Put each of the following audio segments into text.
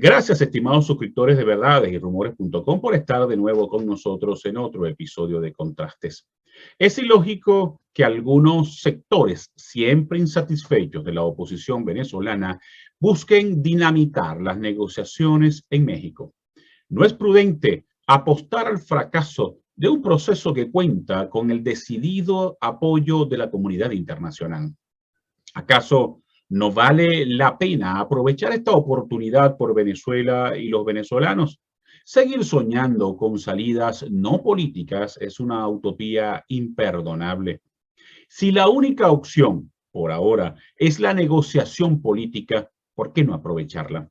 Gracias, estimados suscriptores de Verdades y Rumores.com, por estar de nuevo con nosotros en otro episodio de Contrastes. Es ilógico que algunos sectores, siempre insatisfechos de la oposición venezolana, busquen dinamitar las negociaciones en México. No es prudente apostar al fracaso de un proceso que cuenta con el decidido apoyo de la comunidad internacional. ¿Acaso no vale la pena aprovechar esta oportunidad por Venezuela y los venezolanos? Seguir soñando con salidas no políticas es una utopía imperdonable. Si la única opción, por ahora, es la negociación política, ¿por qué no aprovecharla?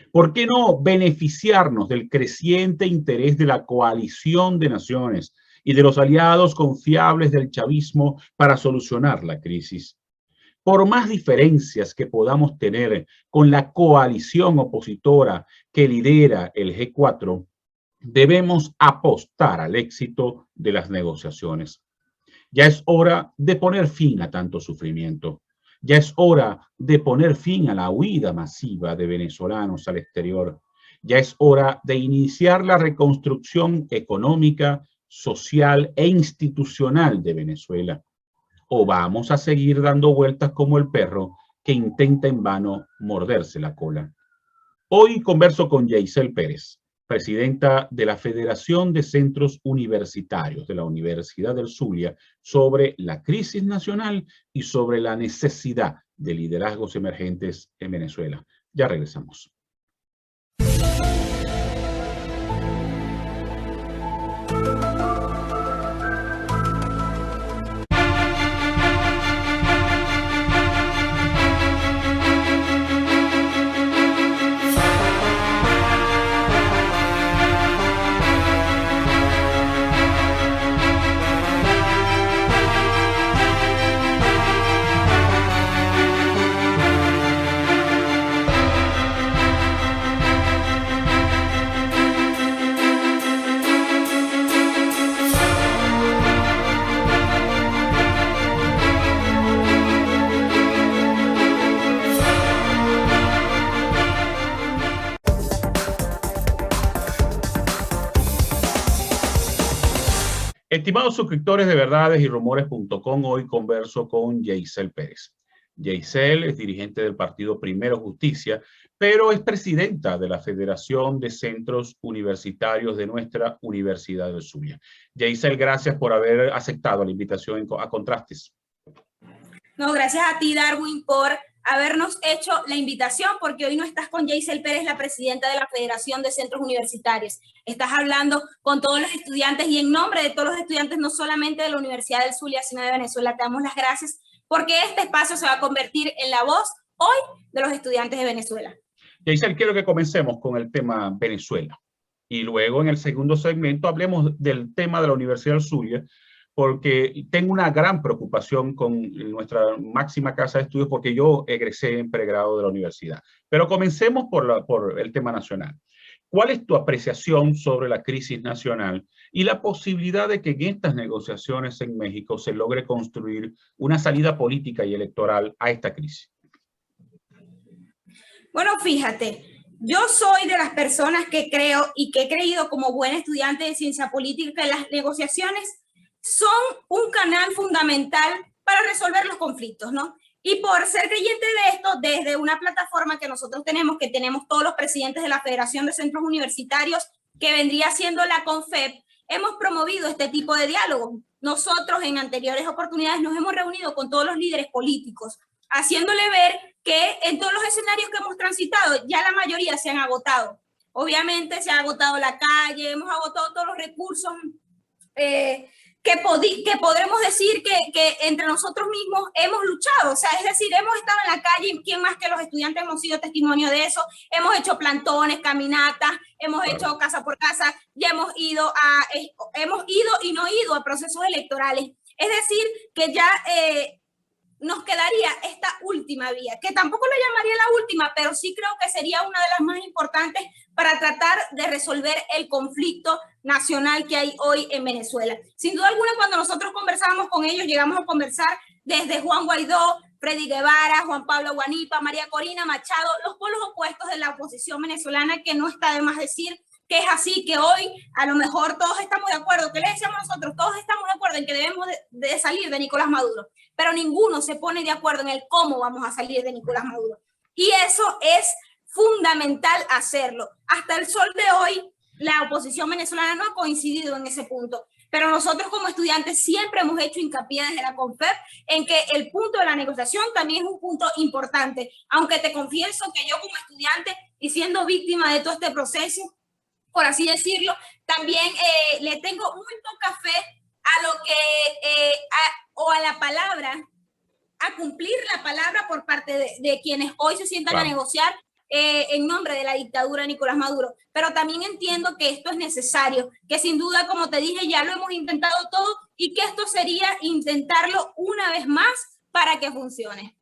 ¿Por qué no beneficiarnos del creciente interés de la coalición de naciones y de los aliados confiables del chavismo para solucionar la crisis? Por más diferencias que podamos tener con la coalición opositora que lidera el G4, debemos apostar al éxito de las negociaciones. Ya es hora de poner fin a tanto sufrimiento. Ya es hora de poner fin a la huida masiva de venezolanos al exterior. Ya es hora de iniciar la reconstrucción económica, social e institucional de Venezuela. ¿O vamos a seguir dando vueltas como el perro que intenta en vano morderse la cola? Hoy converso con Yeisel Pérez, presidenta de la Federación de Centros Universitarios de la Universidad del Zulia, sobre la crisis nacional y sobre la necesidad de liderazgos emergentes en Venezuela. Ya regresamos. Estimados suscriptores de Verdades y Rumores.com, hoy converso con Yeisel Pérez. Yeisel es dirigente del partido Primero Justicia, pero es presidenta de la Federación de Centros Universitarios de nuestra Universidad del Zulia. Yeisel, gracias por haber aceptado la invitación a Contrastes. No, gracias a ti, Darwin, por habernos hecho la invitación, porque hoy no estás con Yeisel Pérez, la presidenta de la Federación de Centros Universitarios. Estás hablando con todos los estudiantes y en nombre de todos los estudiantes, no solamente de la Universidad del Zulia, sino de Venezuela. Te damos las gracias porque este espacio se va a convertir en la voz hoy de los estudiantes de Venezuela. Yeisel, quiero que comencemos con el tema Venezuela y luego en el segundo segmento hablemos del tema de la Universidad del Zulia, porque tengo una gran preocupación con nuestra máxima casa de estudios porque yo egresé en pregrado de la universidad. Pero comencemos por el tema nacional. ¿Cuál es tu apreciación sobre la crisis nacional y la posibilidad de que en estas negociaciones en México se logre construir una salida política y electoral a esta crisis? Bueno, fíjate, yo soy de las personas que creo y que he creído como buena estudiante de ciencia política que las negociaciones son un canal fundamental para resolver los conflictos, ¿no? Y por ser creyente de esto, desde una plataforma que nosotros tenemos, que tenemos todos los presidentes de la Federación de Centros Universitarios, que vendría siendo la CONFEP, hemos promovido este tipo de diálogo. Nosotros en anteriores oportunidades nos hemos reunido con todos los líderes políticos, haciéndole ver que en todos los escenarios que hemos transitado, ya la mayoría se han agotado. Obviamente se ha agotado la calle, hemos agotado todos los recursos que podremos decir que entre nosotros mismos hemos luchado, o sea, es decir, hemos estado en la calle y quién más que los estudiantes hemos sido testimonio de eso, hemos hecho plantones, caminatas, hemos hecho casa por casa, ya hemos ido y no ido a procesos electorales, es decir, que ya nos quedaría esta última vía, que tampoco la llamaría la última, pero sí creo que sería una de las más importantes para tratar de resolver el conflicto nacional que hay hoy en Venezuela. Sin duda alguna, cuando nosotros conversábamos con ellos, llegamos a conversar desde Juan Guaidó, Freddy Guevara, Juan Pablo Guanipa, María Corina Machado, los polos opuestos de la oposición venezolana, que no está de más decir que es así, que hoy a lo mejor todos estamos de acuerdo, que le decíamos nosotros, todos estamos de acuerdo en que debemos de salir de Nicolás Maduro, pero ninguno se pone de acuerdo en el cómo vamos a salir de Nicolás Maduro. Y eso es fundamental hacerlo. Hasta el sol de hoy, la oposición venezolana no ha coincidido en ese punto, pero nosotros como estudiantes siempre hemos hecho hincapié desde la CONFEP en que el punto de la negociación también es un punto importante, aunque te confieso que yo como estudiante y siendo víctima de todo este proceso, por así decirlo, también le tengo muy poca fe a lo que, o a la palabra, a cumplir la palabra por parte de quienes hoy se sientan a negociar en nombre de la dictadura de Nicolás Maduro. Pero también entiendo que esto es necesario, que sin duda, como te dije, ya lo hemos intentado todo y que esto sería intentarlo una vez más para que funcione.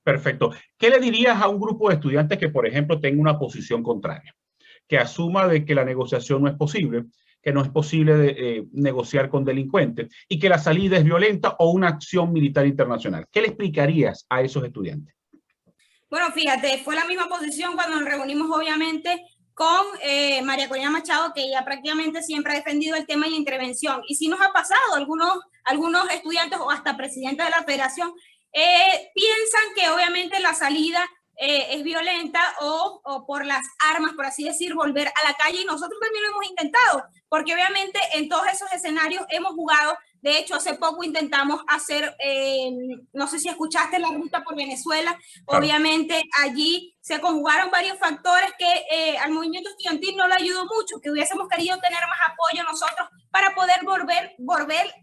Perfecto. ¿Qué le dirías a un grupo de estudiantes que, por ejemplo, tenga una posición contraria? Que asuma de que la negociación no es posible, que no es posible negociar con delincuentes y que la salida es violenta o una acción militar internacional. ¿Qué le explicarías a esos estudiantes? Bueno, fíjate, fue la misma posición cuando nos reunimos obviamente con María Corina Machado, que ella prácticamente siempre ha defendido el tema de la intervención. Y sí nos ha pasado, algunos estudiantes o hasta presidentes de la federación piensan que obviamente la salida es violenta o por las armas, por así decir, volver a la calle. Y nosotros también lo hemos intentado, porque obviamente en todos esos escenarios hemos jugado. De hecho, hace poco intentamos hacer, no sé si escuchaste la ruta por Venezuela. Claro. Obviamente allí se conjugaron varios factores que al movimiento estudiantil no le ayudó mucho, que hubiésemos querido tener más apoyo nosotros para poder volver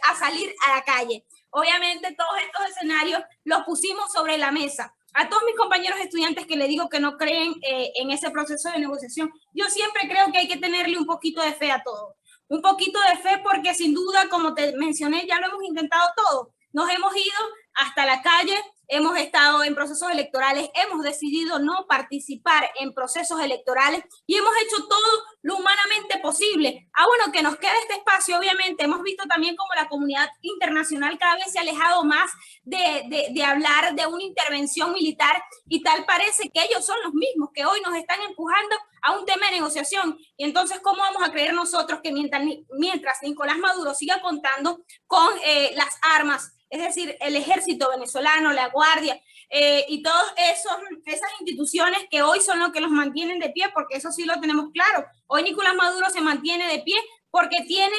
a salir a la calle. Obviamente todos estos escenarios los pusimos sobre la mesa. A todos mis compañeros estudiantes que le digo que no creen en ese proceso de negociación, yo siempre creo que hay que tenerle un poquito de fe a todo. Un poquito de fe porque sin duda, como te mencioné, ya lo hemos intentado todo. Nos hemos ido hasta la calle, hemos estado en procesos electorales, hemos decidido no participar en procesos electorales y hemos hecho todo lo humanamente posible. Bueno, que nos quede este espacio, obviamente. Hemos visto también como la comunidad internacional cada vez se ha alejado más de hablar de una intervención militar y tal parece que ellos son los mismos que hoy nos están empujando a un tema de negociación. Y entonces, ¿cómo vamos a creer nosotros que mientras Nicolás Maduro siga contando con las armas, es decir, el ejército venezolano, la guardia y todas esas instituciones que hoy son los que los mantienen de pie, porque eso sí lo tenemos claro? Hoy Nicolás Maduro se mantiene de pie porque tiene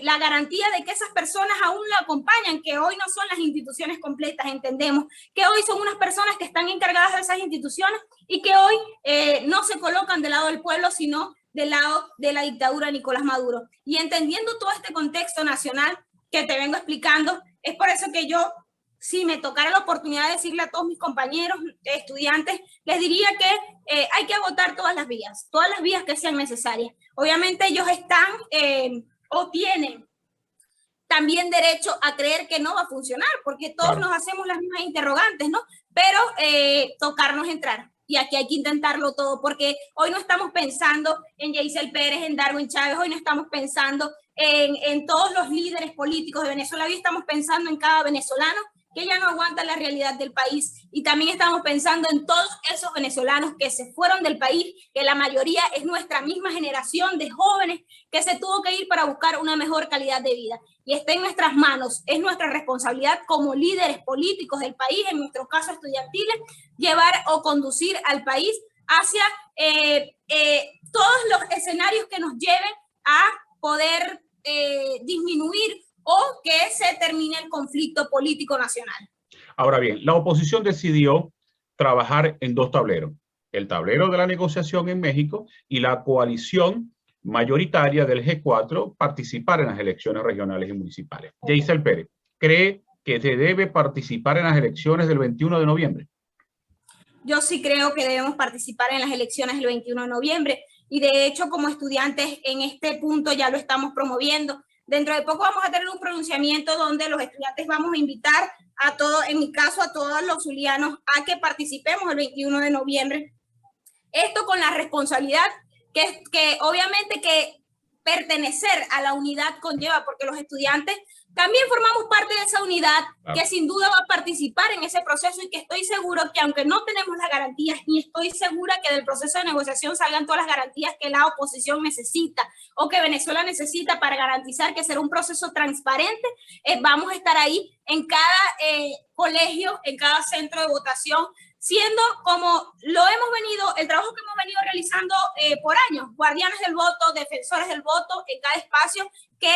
la garantía de que esas personas aún lo acompañan, que hoy no son las instituciones completas, entendemos, que hoy son unas personas que están encargadas de esas instituciones y que hoy no se colocan del lado del pueblo, sino del lado de la dictadura de Nicolás Maduro. Y entendiendo todo este contexto nacional que te vengo explicando, es por eso que yo, si me tocara la oportunidad de decirle a todos mis compañeros estudiantes, les diría que hay que agotar todas las vías que sean necesarias. Obviamente ellos están o tienen también derecho a creer que no va a funcionar, porque todos nos hacemos las mismas interrogantes, ¿no? Pero tocarnos entrar. Y aquí hay que intentarlo todo, porque hoy no estamos pensando en Yeisel Pérez, en Darwin Chávez, hoy no estamos pensando en todos los líderes políticos de Venezuela, hoy estamos pensando en cada venezolano que ya no aguanta la realidad del país, y también estamos pensando en todos esos venezolanos que se fueron del país, que la mayoría es nuestra misma generación de jóvenes que se tuvo que ir para buscar una mejor calidad de vida. Y está en nuestras manos, es nuestra responsabilidad como líderes políticos del país, en nuestros casos estudiantiles, llevar o conducir al país hacia todos los escenarios que nos lleven a poder disminuir o que se termine el conflicto político nacional. Ahora bien, la oposición decidió trabajar en dos tableros: el tablero de la negociación en México y la coalición mayoritaria del G4 participar en las elecciones regionales y municipales. Yeisel Pérez, ¿cree que se debe participar en las elecciones del 21 de noviembre? Yo sí creo que debemos participar en las elecciones del 21 de noviembre y de hecho como estudiantes en este punto ya lo estamos promoviendo. Dentro de poco vamos a tener un pronunciamiento donde los estudiantes vamos a invitar a todos, en mi caso a todos los zulianos, a que participemos el 21 de noviembre. Esto con la responsabilidad que obviamente que pertenecer a la unidad conlleva, porque los estudiantes también formamos parte de esa unidad claro, que sin duda va a participar en ese proceso y que estoy seguro que aunque no tenemos las garantías, ni estoy segura que del proceso de negociación salgan todas las garantías que la oposición necesita o que Venezuela necesita para garantizar que será un proceso transparente, vamos a estar ahí en cada colegio, en cada centro de votación, siendo como el trabajo que hemos venido realizando por años, guardianes del voto, defensores del voto en cada espacio que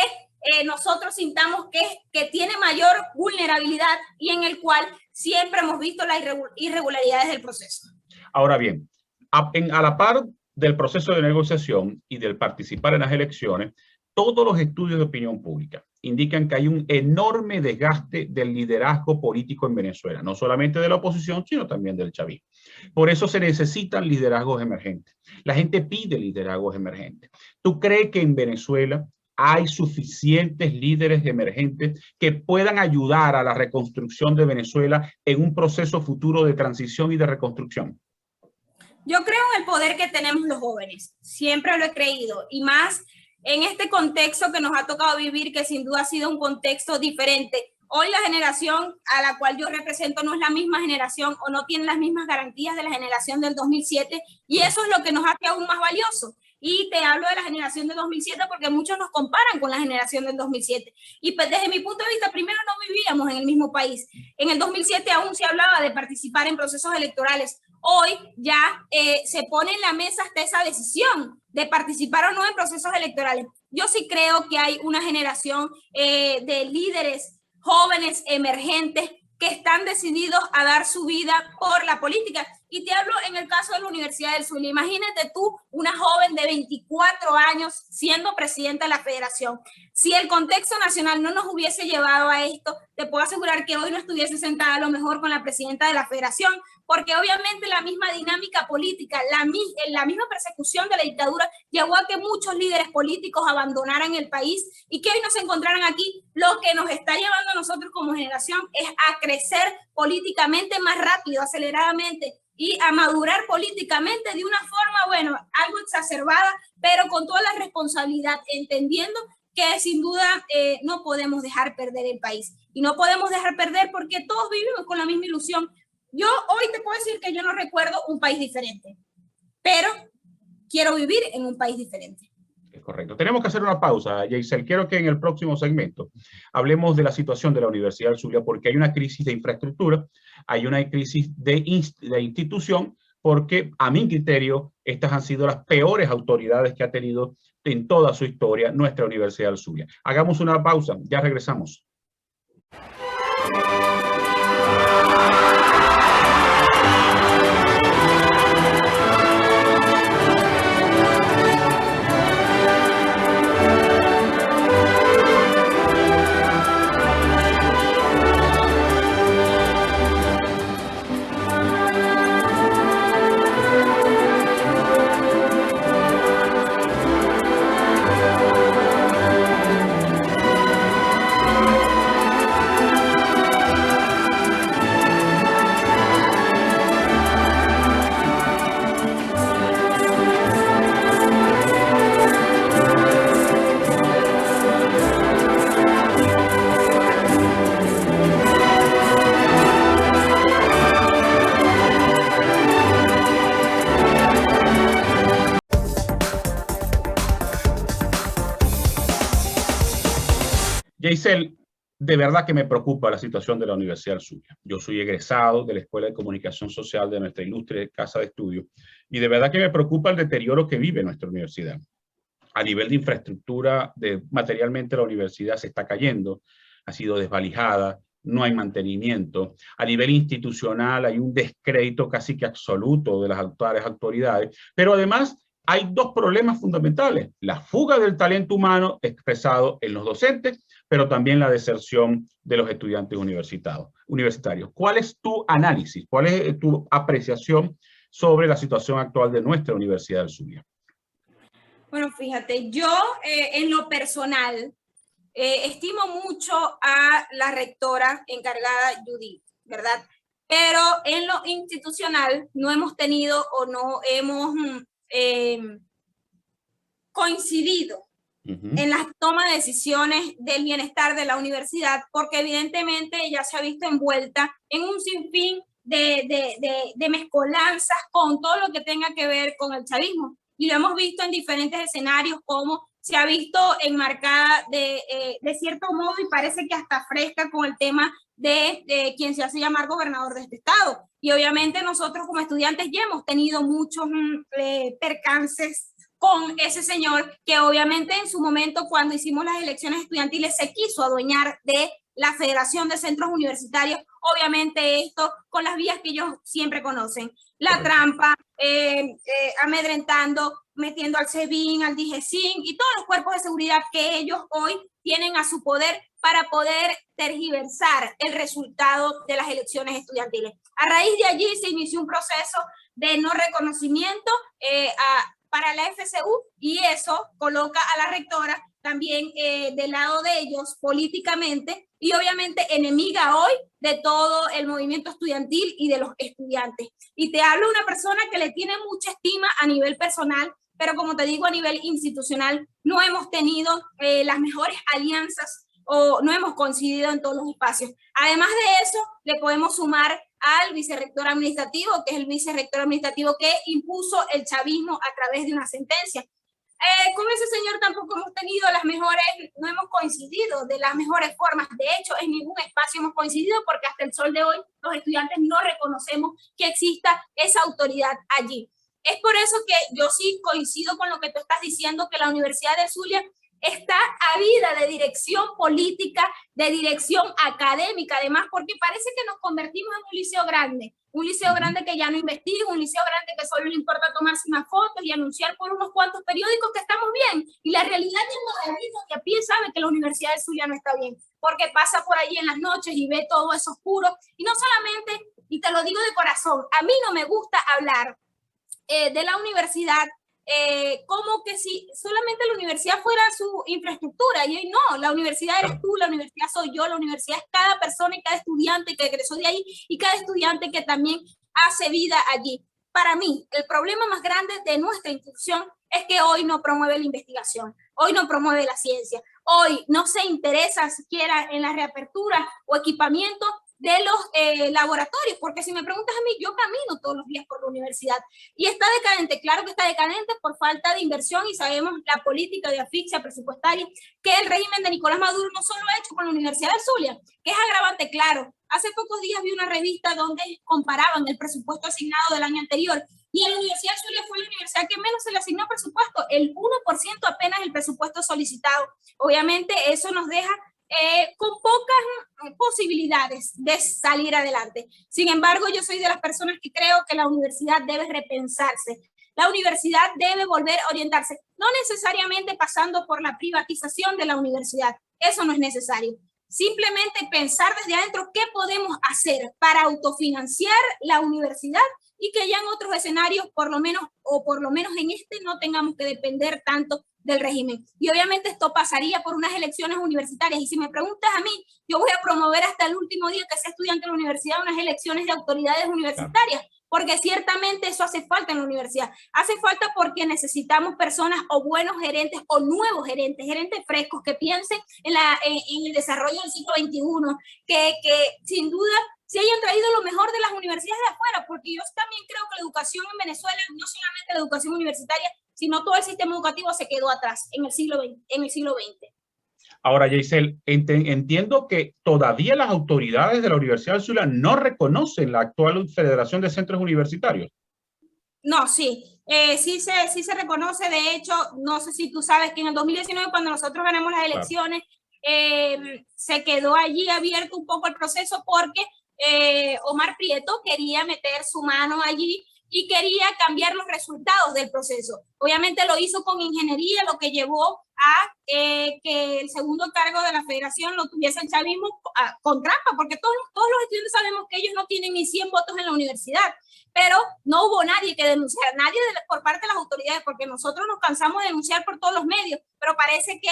nosotros sintamos que tiene mayor vulnerabilidad y en el cual siempre hemos visto las irregularidades del proceso. Ahora bien, a la par del proceso de negociación y del participar en las elecciones, todos los estudios de opinión pública indican que hay un enorme desgaste del liderazgo político en Venezuela, no solamente de la oposición, sino también del chavismo. Por eso se necesitan liderazgos emergentes. La gente pide liderazgos emergentes. ¿Tú crees que en Venezuela hay suficientes líderes emergentes que puedan ayudar a la reconstrucción de Venezuela en un proceso futuro de transición y de reconstrucción? Yo creo en el poder que tenemos los jóvenes, siempre lo he creído, y más en este contexto que nos ha tocado vivir, que sin duda ha sido un contexto diferente. Hoy la generación a la cual yo represento no es la misma generación o no tiene las mismas garantías de la generación del 2007, y eso es lo que nos hace aún más valioso. Y te hablo de la generación del 2007 porque muchos nos comparan con la generación del 2007. Y pues desde mi punto de vista, primero no vivíamos en el mismo país. En el 2007 aún se hablaba de participar en procesos electorales. Hoy ya se pone en la mesa hasta esa decisión de participar o no en procesos electorales. Yo sí creo que hay una generación de líderes jóvenes, emergentes, que están decididos a dar su vida por la política. Y te hablo en el caso de la Universidad del Zulia. Imagínate tú, una joven de 24 años siendo presidenta de la federación. Si el contexto nacional no nos hubiese llevado a esto, te puedo asegurar que hoy no estuviese sentada a lo mejor con la presidenta de la federación, porque obviamente la misma dinámica política, la misma persecución de la dictadura llevó a que muchos líderes políticos abandonaran el país y que hoy nos encontraran aquí. Lo que nos está llevando a nosotros como generación es a crecer políticamente más rápido, aceleradamente, y a madurar políticamente de una forma, bueno, algo exacerbada, pero con toda la responsabilidad, entendiendo que sin duda no podemos dejar perder el país. Y no podemos dejar perder porque todos vivimos con la misma ilusión. Yo hoy te puedo decir que yo no recuerdo un país diferente, pero quiero vivir en un país diferente. Es correcto. Tenemos que hacer una pausa, Yeisel. Quiero que en el próximo segmento hablemos de la situación de la Universidad del Zulia, porque hay una crisis de infraestructura, hay una crisis de institución, porque a mi criterio estas han sido las peores autoridades que ha tenido en toda su historia nuestra Universidad del Zulia. Hagamos una pausa, ya regresamos. Yeisel, de verdad que me preocupa la situación de la Universidad del Zulia. Yo soy egresado de la Escuela de Comunicación Social de nuestra ilustre casa de estudio y de verdad que me preocupa el deterioro que vive nuestra universidad. A nivel de infraestructura, materialmente la universidad se está cayendo, ha sido desvalijada, no hay mantenimiento. A nivel institucional hay un descrédito casi que absoluto de las actuales autoridades, pero además hay dos problemas fundamentales: la fuga del talento humano expresado en los docentes, pero también la deserción de los estudiantes universitarios. ¿Cuál es tu análisis? ¿Cuál es tu apreciación sobre la situación actual de nuestra Universidad del Zulia? Bueno, fíjate, yo en lo personal estimo mucho a la rectora encargada, Judith, ¿verdad? Pero en lo institucional no hemos tenido o no hemos coincidido en las tomas de decisiones del bienestar de la universidad, porque evidentemente ella se ha visto envuelta en un sinfín de mezcolanzas con todo lo que tenga que ver con el chavismo. Y lo hemos visto en diferentes escenarios, como se ha visto enmarcada de cierto modo, y parece que hasta fresca, con el tema de quien se hace llamar gobernador de este estado. Y obviamente nosotros como estudiantes ya hemos tenido muchos percances con ese señor, que obviamente en su momento, cuando hicimos las elecciones estudiantiles, se quiso adueñar de la Federación de Centros Universitarios. Obviamente esto con las vías que ellos siempre conocen, la trampa, amedrentando, metiendo al SEBIN, al DIGESIN y todos los cuerpos de seguridad que ellos hoy tienen a su poder para poder tergiversar el resultado de las elecciones estudiantiles. A raíz de allí se inició un proceso de no reconocimiento para la FCU, y eso coloca a la rectora también del lado de ellos políticamente, y obviamente enemiga hoy de todo el movimiento estudiantil y de los estudiantes. Y te hablo de una persona que le tiene mucha estima a nivel personal, pero como te digo, a nivel institucional no hemos tenido las mejores alianzas, o no hemos coincidido en todos los espacios. Además de eso, le podemos sumar al vicerrector administrativo, que es el vicerrector administrativo que impuso el chavismo a través de una sentencia. Con ese señor tampoco hemos tenido las mejores, no hemos coincidido de las mejores formas. De hecho, en ningún espacio hemos coincidido, porque hasta el sol de hoy los estudiantes no reconocemos que exista esa autoridad allí. Es por eso que yo sí coincido con lo que tú estás diciendo, que la Universidad del Zulia está ávida de dirección política, de dirección académica, además, porque parece que nos convertimos en un liceo grande que ya no investiga, un liceo grande que solo le importa tomarse unas fotos y anunciar por unos cuantos periódicos que estamos bien. Y la realidad es que el modernismo que a pie sabe que la Universidad del Zulia no está bien, porque pasa por allí en las noches y ve todo eso oscuro. Y no solamente, y te lo digo de corazón, a mí no me gusta hablar de la universidad como que si solamente la universidad fuera su infraestructura, y hoy no, la universidad eres tú, la universidad soy yo, la universidad es cada persona y cada estudiante que egresó de ahí, y cada estudiante que también hace vida allí. Para mí, el problema más grande de nuestra institución es que hoy no promueve la investigación, hoy no promueve la ciencia, hoy no se interesa siquiera en la reapertura o equipamiento de los laboratorios, porque si me preguntas a mí, yo camino todos los días por la universidad y está decadente. Claro que está decadente por falta de inversión, y sabemos la política de asfixia presupuestaria que el régimen de Nicolás Maduro no solo ha hecho con la Universidad del Zulia, que es agravante, claro. Hace pocos días vi una revista donde comparaban el presupuesto asignado del año anterior, y a la Universidad del Zulia fue la universidad que menos se le asignó presupuesto, el 1% apenas el presupuesto solicitado. Obviamente eso nos deja con pocas posibilidades de salir adelante. Sin embargo, yo soy de las personas que creo que la universidad debe repensarse. La universidad debe volver a orientarse, no necesariamente pasando por la privatización de la universidad, eso no es necesario. Simplemente pensar desde adentro qué podemos hacer para autofinanciar la universidad, y que ya en otros escenarios, por lo menos en este, no tengamos que depender tanto del régimen. Y obviamente esto pasaría por unas elecciones universitarias, y si me preguntas a mí, yo voy a promover hasta el último día que sea estudiante de la universidad unas elecciones de autoridades universitarias, porque ciertamente eso hace falta en la universidad. Hace falta porque necesitamos personas o buenos gerentes o nuevos gerentes frescos que piensen en el desarrollo del siglo XXI, que sin duda se hayan traído lo mejor de las universidades de afuera, porque yo también creo que la educación en Venezuela, no solamente la educación universitaria, sino todo el sistema educativo se quedó atrás en el siglo XX. Ahora, Yeisel, entiendo que todavía las autoridades de la Universidad del Zulia no reconocen la actual Federación de Centros Universitarios. No, sí. Sí se reconoce. De hecho, no sé si tú sabes que en el 2019, cuando nosotros ganamos las elecciones, se quedó allí abierto un poco el proceso, porque Omar Prieto quería meter su mano allí y quería cambiar los resultados del proceso. Obviamente lo hizo con ingeniería, lo que llevó a que el segundo cargo de la federación lo tuviese el chavismo con trampa, porque todos los estudiantes sabemos que ellos no tienen ni 100 votos en la universidad, pero no hubo nadie que denunciara, nadie por parte de las autoridades, porque nosotros nos cansamos de denunciar por todos los medios, pero parece que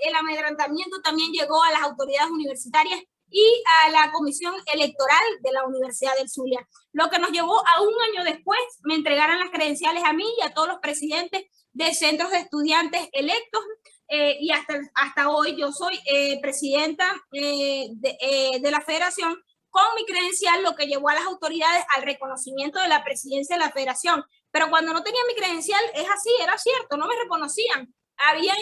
el amedrentamiento también llegó a las autoridades universitarias y a la comisión electoral de la Universidad del Zulia, lo que nos llevó a un año después me entregaran las credenciales a mí y a todos los presidentes de centros de estudiantes electos y hasta hoy yo soy presidenta de la federación con mi credencial, lo que llevó a las autoridades al reconocimiento de la presidencia de la federación. Pero cuando no tenía mi credencial, es así, era cierto, no me reconocían. Habían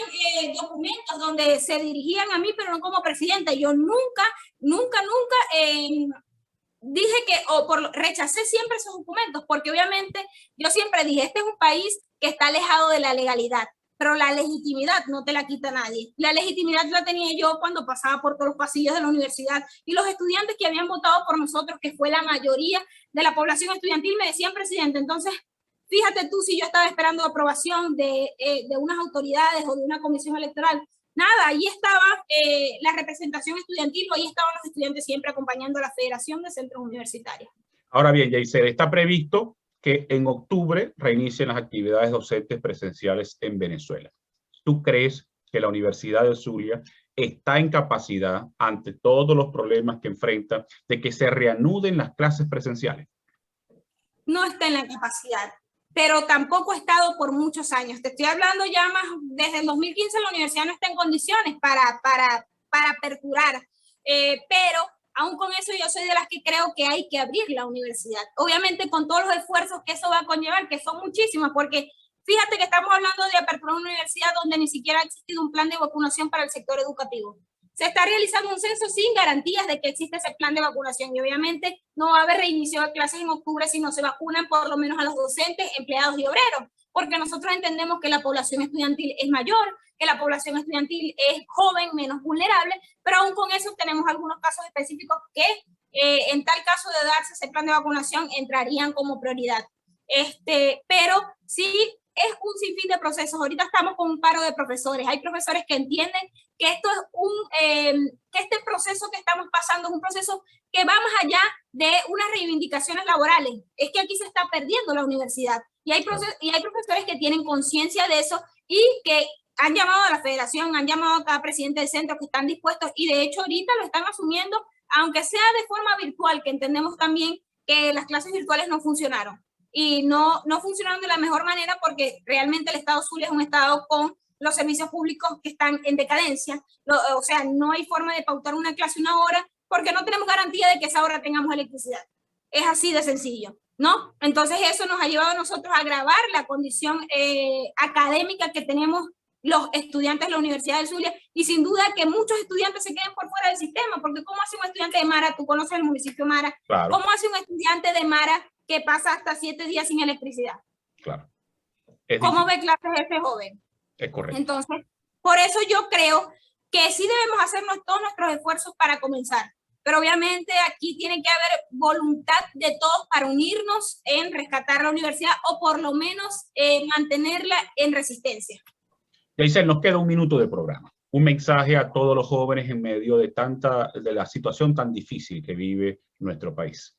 documentos donde se dirigían a mí, pero no como presidenta. Yo nunca dije rechacé siempre esos documentos, porque obviamente yo siempre dije, este es un país que está alejado de la legalidad, pero la legitimidad no te la quita nadie. La legitimidad la tenía yo cuando pasaba por todos los pasillos de la universidad, y los estudiantes que habían votado por nosotros, que fue la mayoría de la población estudiantil, me decían presidente. Entonces, fíjate tú, si yo estaba esperando aprobación de unas autoridades o de una comisión electoral, nada, ahí estaba la representación estudiantil, ahí estaban los estudiantes siempre acompañando a la Federación de Centros Universitarios. Ahora bien, Yaisel, está previsto que en octubre reinicien las actividades docentes presenciales en Venezuela. ¿Tú crees que la Universidad del Zulia está en capacidad, ante todos los problemas que enfrenta, de que se reanuden las clases presenciales? No está en la capacidad, pero tampoco ha estado por muchos años. Te estoy hablando ya más, desde el 2015 la universidad no está en condiciones para aperturar, pero aún con eso yo soy de las que creo que hay que abrir la universidad. Obviamente con todos los esfuerzos que eso va a conllevar, que son muchísimos, porque fíjate que estamos hablando de aperturar una universidad donde ni siquiera ha existido un plan de vacunación para el sector educativo. Se está realizando un censo sin garantías de que existe ese plan de vacunación, y obviamente no va a haber reinicio de clases en octubre si no se vacunan por lo menos a los docentes, empleados y obreros, porque nosotros entendemos que la población estudiantil es mayor, que la población estudiantil es joven, menos vulnerable, pero aún con eso tenemos algunos casos específicos que en tal caso de darse ese plan de vacunación entrarían como prioridad. Pero sí es un sinfín de procesos. Ahorita estamos con un paro de profesores. Hay profesores que entienden que esto es que este proceso que estamos pasando es un proceso que va más allá de unas reivindicaciones laborales. Es que aquí se está perdiendo la universidad. Y hay profesores que tienen conciencia de eso y que han llamado a la federación, han llamado a cada presidente del centro, que están dispuestos, y de hecho ahorita lo están asumiendo, aunque sea de forma virtual, que entendemos también que las clases virtuales no funcionaron. Y no funcionaron de la mejor manera, porque realmente el Estado Zulia es un estado con los servicios públicos que están en decadencia. O sea, no hay forma de pautar una clase una hora porque no tenemos garantía de que esa hora tengamos electricidad. Es así de sencillo, ¿no? Entonces eso nos ha llevado a nosotros a agravar la condición académica que tenemos los estudiantes de la Universidad del Zulia, y sin duda que muchos estudiantes se queden por fuera del sistema, porque ¿cómo hace un estudiante de Mara? Tú conoces el municipio de Mara. Claro. ¿Cómo hace un estudiante de Mara que pasa hasta 7 días sin electricidad? Claro. ¿Cómo ve clases ese joven? Es correcto. Entonces, por eso yo creo que sí debemos hacernos todos nuestros esfuerzos para comenzar, pero obviamente aquí tiene que haber voluntad de todos para unirnos en rescatar la universidad, o por lo menos mantenerla en resistencia. Yaisel, nos queda un minuto de programa. Un mensaje a todos los jóvenes en medio de la situación tan difícil que vive nuestro país.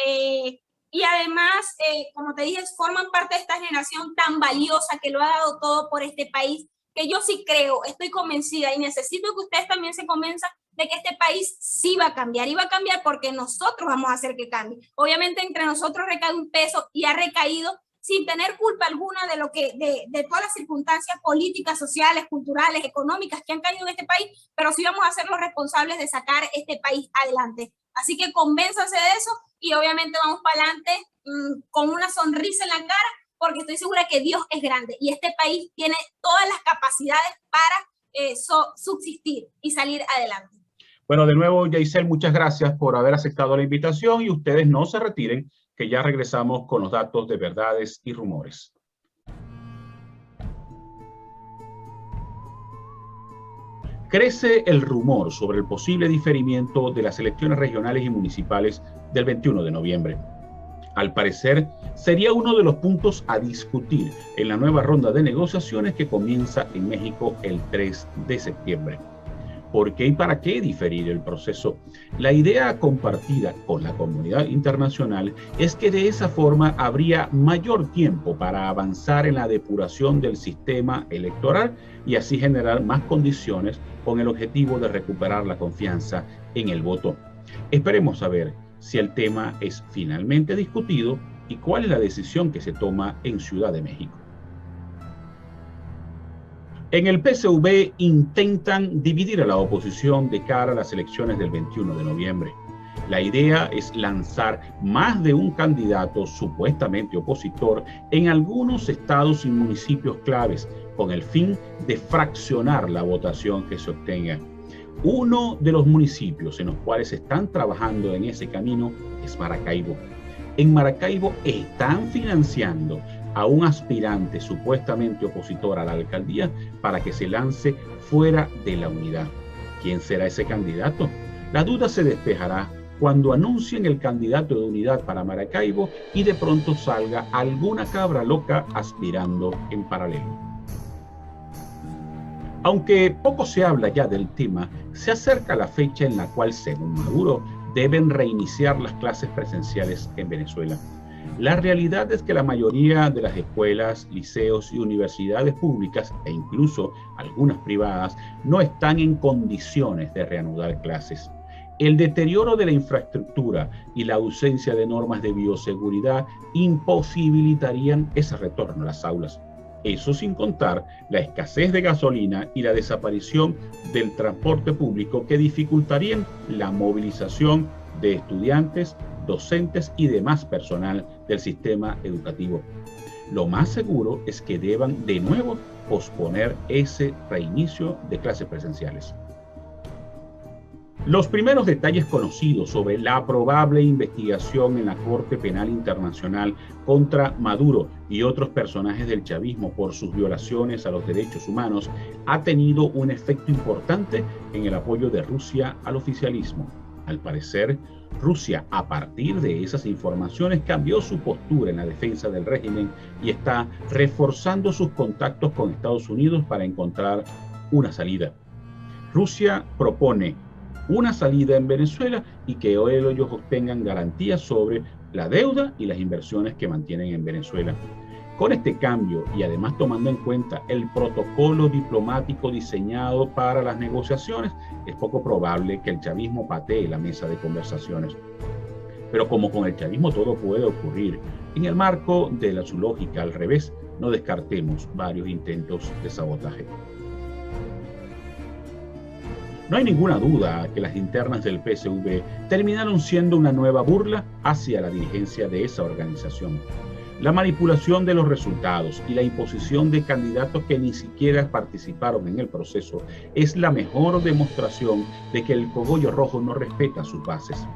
Y además, como te dije, forman parte de esta generación tan valiosa que lo ha dado todo por este país, que yo sí creo, estoy convencida, y necesito que ustedes también se convenzan de que este país sí va a cambiar, y va a cambiar porque nosotros vamos a hacer que cambie. Obviamente entre nosotros recae un peso, y ha recaído sin tener culpa alguna de lo que de todas las circunstancias políticas, sociales, culturales, económicas que han caído en este país, pero sí vamos a ser los responsables de sacar este país adelante. Así que convénzanse de eso, y obviamente vamos para adelante con una sonrisa en la cara, porque estoy segura que Dios es grande y este país tiene todas las capacidades para subsistir y salir adelante. Bueno, de nuevo, Yaisel, muchas gracias por haber aceptado la invitación, y ustedes no se retiren, que ya regresamos con los datos de verdades y rumores. Crece el rumor sobre el posible diferimiento de las elecciones regionales y municipales del 21 de noviembre. Al parecer, sería uno de los puntos a discutir en la nueva ronda de negociaciones que comienza en México el 3 de septiembre. ¿Por qué y para qué diferir el proceso? La idea compartida con la comunidad internacional es que de esa forma habría mayor tiempo para avanzar en la depuración del sistema electoral y así generar más condiciones con el objetivo de recuperar la confianza en el voto. Esperemos saber si el tema es finalmente discutido y cuál es la decisión que se toma en Ciudad de México. En el PSV intentan dividir a la oposición de cara a las elecciones del 21 de noviembre. La idea es lanzar más de un candidato supuestamente opositor en algunos estados y municipios claves, con el fin de fraccionar la votación que se obtenga. Uno de los municipios en los cuales están trabajando en ese camino es Maracaibo. En Maracaibo están financiando a un aspirante supuestamente opositor a la alcaldía para que se lance fuera de la unidad. ¿Quién será ese candidato? La duda se despejará cuando anuncien el candidato de unidad para Maracaibo y de pronto salga alguna cabra loca aspirando en paralelo. Aunque poco se habla ya del tema, se acerca la fecha en la cual, según Maduro, deben reiniciar las clases presenciales en Venezuela. La realidad es que la mayoría de las escuelas, liceos y universidades públicas, e incluso algunas privadas, no están en condiciones de reanudar clases. El deterioro de la infraestructura y la ausencia de normas de bioseguridad imposibilitarían ese retorno a las aulas. Eso sin contar la escasez de gasolina y la desaparición del transporte público que dificultarían la movilización de estudiantes, docentes y demás personal del sistema educativo. Lo más seguro es que deban de nuevo posponer ese reinicio de clases presenciales. Los primeros detalles conocidos sobre la probable investigación en la Corte Penal Internacional contra Maduro y otros personajes del chavismo por sus violaciones a los derechos humanos ha tenido un efecto importante en el apoyo de Rusia al oficialismo. Al parecer, Rusia, a partir de esas informaciones, cambió su postura en la defensa del régimen y está reforzando sus contactos con Estados Unidos para encontrar una salida. Rusia propone una salida en Venezuela y que ellos obtengan garantías sobre la deuda y las inversiones que mantienen en Venezuela. Con este cambio y además tomando en cuenta el protocolo diplomático diseñado para las negociaciones, es poco probable que el chavismo patee la mesa de conversaciones. Pero como con el chavismo todo puede ocurrir, en el marco de su lógica al revés, no descartemos varios intentos de sabotaje. No hay ninguna duda que las internas del PSV terminaron siendo una nueva burla hacia la dirigencia de esa organización. La manipulación de los resultados y la imposición de candidatos que ni siquiera participaron en el proceso es la mejor demostración de que el cogollo rojo no respeta sus bases.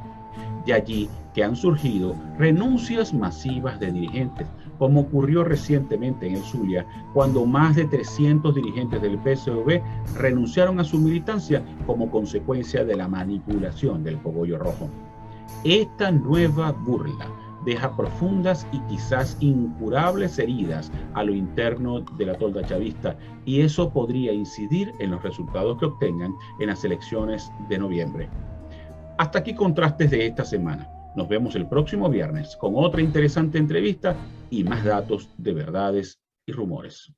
De allí que han surgido renuncias masivas de dirigentes, como ocurrió recientemente en el Zulia, cuando más de 300 dirigentes del PSV renunciaron a su militancia como consecuencia de la manipulación del cogollo rojo. Esta nueva burla deja profundas y quizás incurables heridas a lo interno de la tolda chavista, y eso podría incidir en los resultados que obtengan en las elecciones de noviembre. Hasta aquí Contrastes de esta semana. Nos vemos el próximo viernes con otra interesante entrevista y más datos de verdades y rumores.